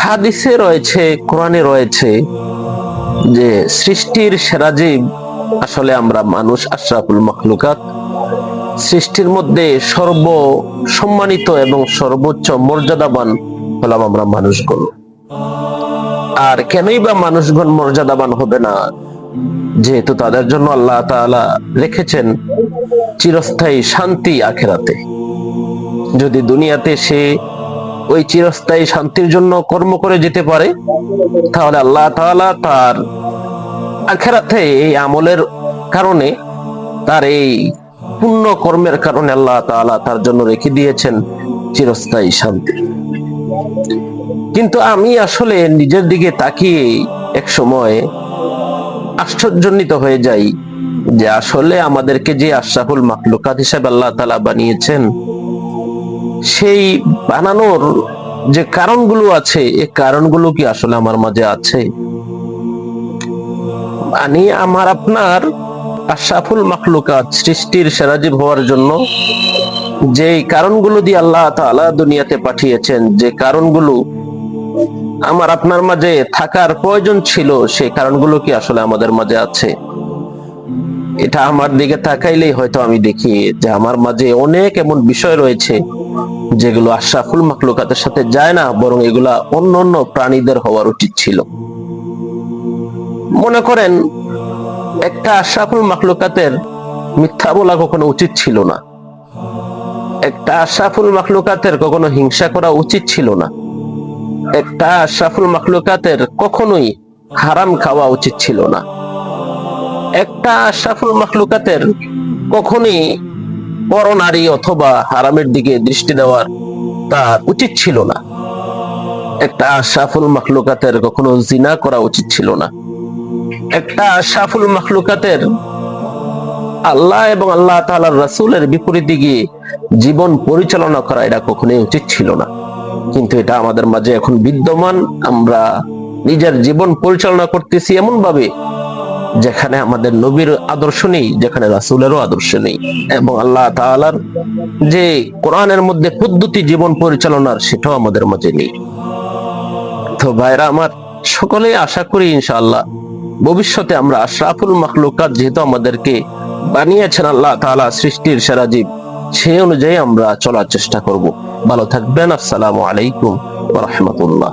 হাদিসে রয়েছে, কোরআনে রয়েছে যে সৃষ্টির সেরা জীব আসলে আমরা মানুষ, আশরাফুল মাখলুকাত। সৃষ্টির মধ্যে সর্ব সম্মানিত এবং সর্বোচ্চ মর্যাদাবান হলাম আমরা মানুষগণ। আর কেনই বা মানুষগণ মর্যাদাবান হবে না? যেহেতু তাদের জন্য আল্লাহ তাআলা রেখেছেন চিরস্থায়ী শান্তি আখিরাতে। যদি দুনিয়াতে সে ওই চিরস্থায়ী শান্তির জন্য কর্ম করে যেতে পারে, তাহলে আল্লাহ তাআলা তার আখিরাতে এই আমলের কারণে, তার এই পুণ্য কর্মের কারণে আল্লাহ তাআলা তার জন্য রেখে দিয়েছেন চিরস্থায়ী শান্তি। কিন্তু আমি আসলে নিজের দিকে তাকিয়ে এক সময় আশ্চর্যান্বিত হয়ে যাই যে আসলে আমাদেরকে যে আশরাফুল মাখলুকাত হিসেবে আল্লাহ তাআলা বানিয়েছেন, সেই বানানোর যে কারণগুলো আছে, এই কারণগুলো কি আসলে আমার মাঝে আছে? মানে আমার আপনার আশরাফুল মাখলুকাত, সৃষ্টির সেরা জীব হওয়ার জন্য যে কারণগুলো দিয়ে আল্লাহ তাআলা দুনিয়াতে পাঠিয়েছেন, যে কারণগুলো আমার আপনার মাঝে থাকার প্রয়োজন ছিল, সেই কারণগুলো কি আসলে আমাদের মাঝে আছে? এটা আমার দিকে তাকাইলেই হয়তো আমি দেখি যে আমার মাঝে অনেক এমন বিষয় রয়েছে যেগুলো আশরাফুল মাখলুকাতের সাথে যায় না, বরং এগুলা অন্য অন্য প্রাণীদের হওয়ার উচিত ছিল। মনে করেন, একটা আশরাফুল মাখলুকাতের মিথ্যা বলা কখনো উচিত ছিল না। একটা আশরাফুল মাখলুকাতের কখনো হিংসা করা উচিত ছিল না। একটা আশরাফুল মাখলুকাতের কখনোই হারাম খাওয়া উচিত ছিল না। একটা আশরাফুল মাখলুকাতের কখনোই পরনারী অথবা হারামের দিকে দৃষ্টি দেওয়ার তার উচিত ছিল না। একটা আশরাফুল মাখলুকাতের কখনো জিনা করা উচিত ছিল না। একটা আশরাফুল মাখলুকাতের আল্লাহ এবং আল্লাহ তাআলার রাসূলের বিপরীতে গিয়ে জীবন পরিচালনা করা, এটা কখনোই উচিত ছিল না। কিন্তু এটা আমাদের মাঝে এখন বিদ্যমান। আমরা নিজের জীবন পরিচালনা করতেছি এমন ভাবে যেখানে আমাদের নবীর আদর্শ নেই, যেখানে রাসূলেরও আদর্শ নেই, এবং আল্লাহ তাআলার যে কোরআনের মধ্যে পদ্ধতি জীবন পরিচালনার, সেটাও আমাদের মাঝে নেই। তো ভাইরা আমার, সকলেই আশা করি ইনশাআল্লাহ ভবিষ্যতে আমরা আশরাফুল মাখলুকাত যেহেতু আমাদেরকে বানিয়েছেন আল্লাহ তাআলা সৃষ্টির সেরা জীব, সেই অনুযায়ী আমরা চলার চেষ্টা করব। ভালো থাকবেন। আসসালামু আলাইকুম ওয়া রাহমাতুল্লাহ।